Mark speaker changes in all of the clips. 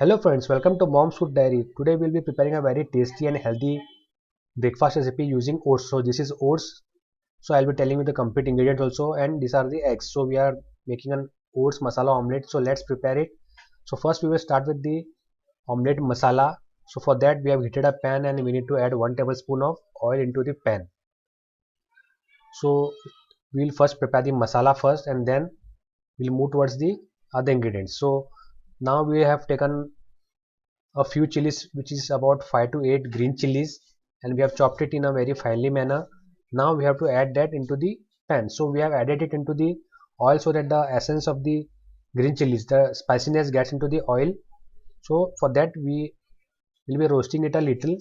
Speaker 1: Hello friends, welcome to Mom's Food Diary. Today we'll be preparing a very tasty and healthy breakfast recipe using oats. So this is oats. So I'll be telling you the complete ingredients also, and these are the eggs. So we are making an oats masala omelette. So let's prepare it. So first we will start with the omelette masala. So for that we have heated a pan and we need to add 1 tablespoon of oil into the pan. So we'll first prepare the masala first and then we'll move towards the other ingredients. So now we have taken a few chilies, which is about 5 to 8 green chilies, and we have chopped it in a very finely manner. Now we have to add that into the pan. So we have added it into the oil so that the essence of the green chilies, the spiciness, gets into the oil. So for that we will be roasting it a little.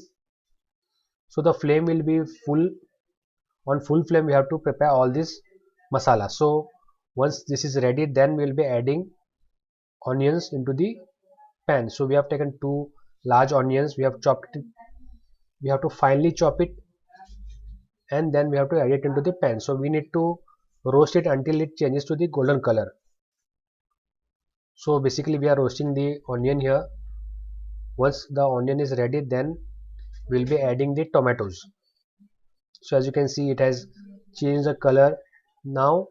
Speaker 1: So the flame will be full. On full flame we have to prepare all this masala. So once this is ready, then we will be adding onions into the pan. So we have taken two large onions, we have chopped it, we have to finely chop it, and then we have to add it into the pan. So we need to roast it until it changes to the golden color. So basically we are roasting the onion here. Once the onion is ready, then we'll be adding the tomatoes. So as you can see, it has changed the color. Now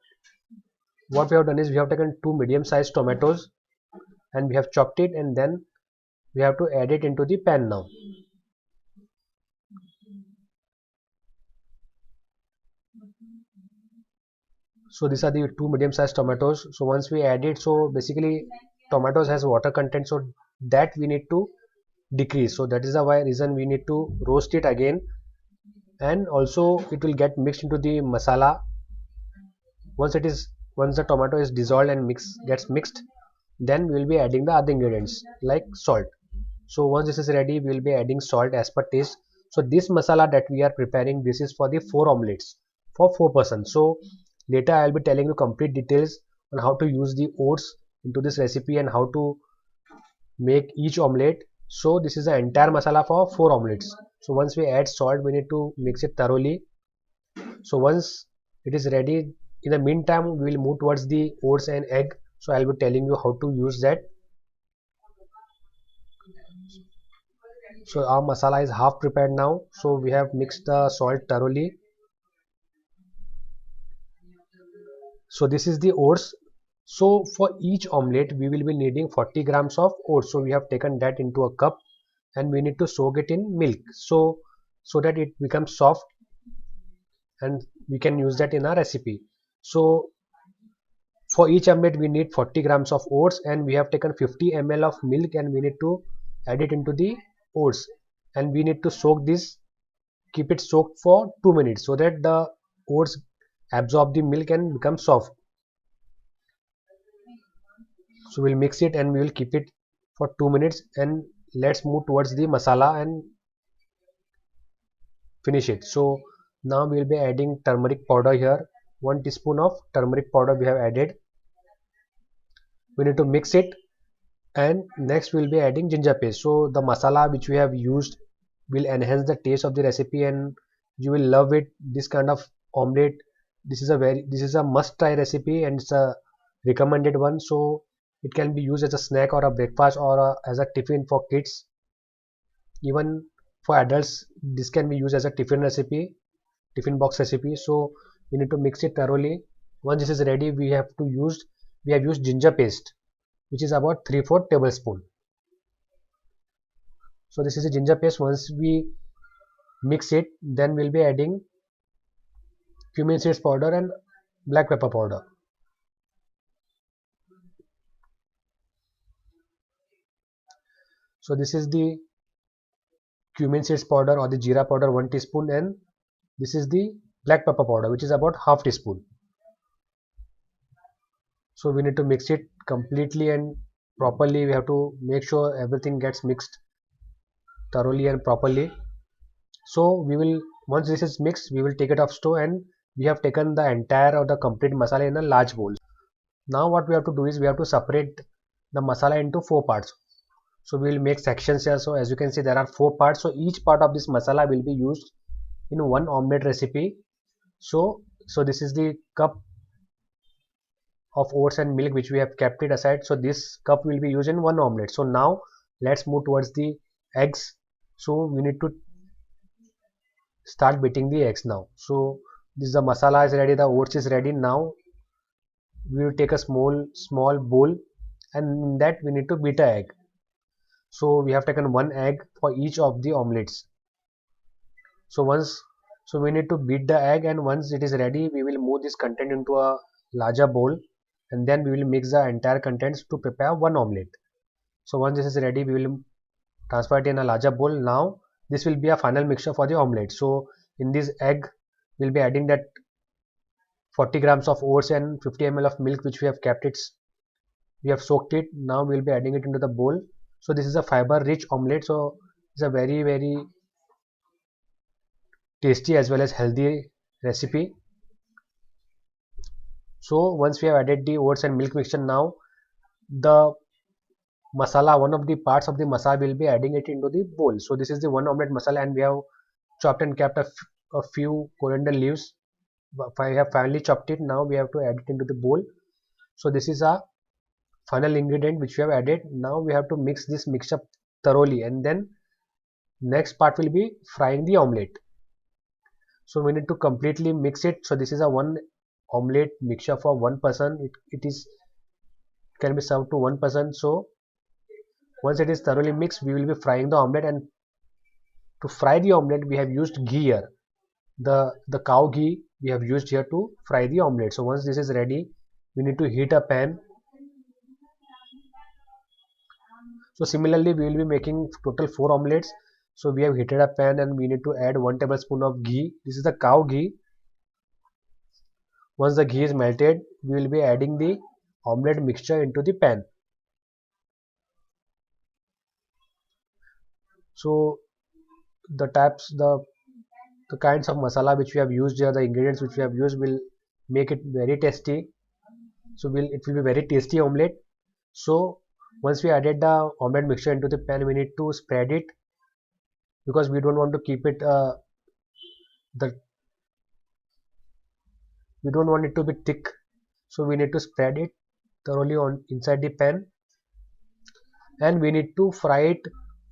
Speaker 1: what we have done is we have taken two medium sized tomatoes and we have chopped it, and then we have to add it into the pan now. So these are the two medium sized tomatoes. So once we add it, so basically tomatoes has water content, so that we need to decrease. So that is the why reason we need to roast it again, and also it will get mixed into the masala. Once the tomato is dissolved and gets mixed, then we will be adding the other ingredients like salt. So once this is ready, we will be adding salt as per taste. So this masala that we are preparing, this is for the 4 omelets for 4 persons. So later I will be telling you complete details on how to use the oats into this recipe and how to make each omelette. So this is the entire masala for 4 omelets. So once we add salt, we need to mix it thoroughly. So once it is ready, in the meantime we will move towards the oats and egg. So I will be telling you how to use that. So our masala is half prepared now. So we have mixed the salt thoroughly. So this is the oats. So for each omelette we will be needing 40 grams of oats. So we have taken that into a cup and we need to soak it in milk. So that it becomes soft and we can use that in our recipe. So for each omelette we need 40 grams of oats, and we have taken 50 ml of milk and we need to add it into the oats, and we need to soak this, keep it soaked for 2 minutes so that the oats absorb the milk and become soft. So we'll mix it and we will keep it for 2 minutes, and let's move towards the masala and finish it. So now we will be adding turmeric powder here. 1 teaspoon of turmeric powder we have added. We need to mix it, and next we will be adding ginger paste. So the masala which we have used will enhance the taste of the recipe and you will love it. This kind of omelette, this is a must try recipe and it's a recommended one. So it can be used as a snack or a breakfast or as a tiffin for kids. Even for adults this can be used as a tiffin recipe, tiffin box recipe. So we need to mix it thoroughly. Once this is ready, we have used ginger paste, which is about 3/4 tablespoon. So this is a ginger paste. Once we mix it, then we'll be adding cumin seeds powder and black pepper powder. So this is the cumin seeds powder or the jeera powder 1 teaspoon, and this is the black pepper powder, which is about half teaspoon. So we need to mix it completely and properly. We have to make sure everything gets mixed thoroughly and properly. So we will, once this is mixed, we will take it off stove, and we have taken the entire or the complete masala in a large bowl. Now what we have to do is we have to separate the masala into 4 parts. So we will make sections here. So as you can see, there are 4 parts. So each part of this masala will be used in one omelette recipe. So this is the cup of oats and milk which we have kept it aside. So this cup will be used in one omelette. So now let's move towards the eggs. So we need to start beating the eggs now. So this, the masala is ready, the oats is ready. Now we will take a small bowl, and in that we need to beat a egg. So we have taken one egg for each of the omelets. So we need to beat the egg, and once it is ready we will move this content into a larger bowl, and then we will mix the entire contents to prepare one omelette. So once this is ready we will transfer it in a larger bowl. Now this will be a final mixture for the omelette. So in this egg we'll be adding that 40 grams of oats and 50 ml of milk which we have soaked it. Now we'll be adding it into the bowl. So this is a fiber rich omelette, so it's a very tasty as well as healthy recipe. So once we have added the oats and milk mixture, now the masala, one of the parts of the masala, will be adding it into the bowl. So this is the one omelette masala, and we have chopped and kept a few coriander leaves. I have finally chopped it. Now we have to add it into the bowl. So this is a final ingredient which we have added. Now we have to mix this mixture thoroughly, and then next part will be frying the omelette. So we need to completely mix it. So this is a one omelette mixture for one person. It can be served to one person. So once it is thoroughly mixed, we will be frying the omelette, and to fry the omelette we have used ghee here. The cow ghee we have used here to fry the omelette. So once this is ready, we need to heat a pan. So similarly we will be making total 4 omelettes. So we have heated a pan, and we need to add 1 tablespoon of ghee. This is the cow ghee. Once the ghee is melted, we will be adding the omelette mixture into the pan. So the kinds of masala which we have used here, the ingredients which we have used, will make it very tasty. So it will be very tasty omelette. So once we added the omelette mixture into the pan, we need to spread it, because we don't want to keep it we don't want it to be thick. So we need to spread it thoroughly on inside the pan, and we need to fry it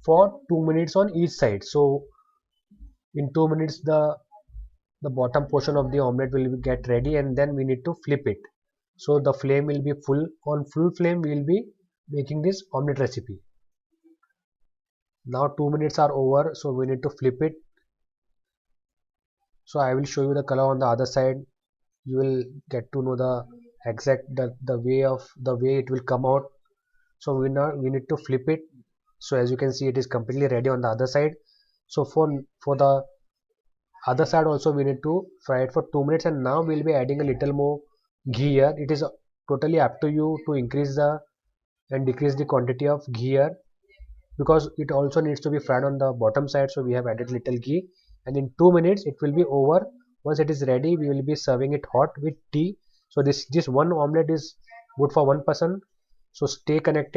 Speaker 1: for 2 minutes on each side. So in 2 minutes the bottom portion of the omelette will get ready, and then we need to flip it. So the flame will be full flame. We will be making this omelette recipe. Now 2 minutes are over, so we need to flip it. So I will show you the color on the other side. You will get to know the exact the way it will come out. So we need to flip it. So as you can see, it is completely ready on the other side. So for the other side also we need to fry it for 2 minutes, and now we'll be adding a little more ghee here. It is totally up to you to increase and decrease the quantity of ghee here, because it also needs to be fried on the bottom side. So we have added little ghee, and in 2 minutes it will be over. Once it is ready, we will be serving it hot with tea. So this one omelette is good for one person. So stay connected.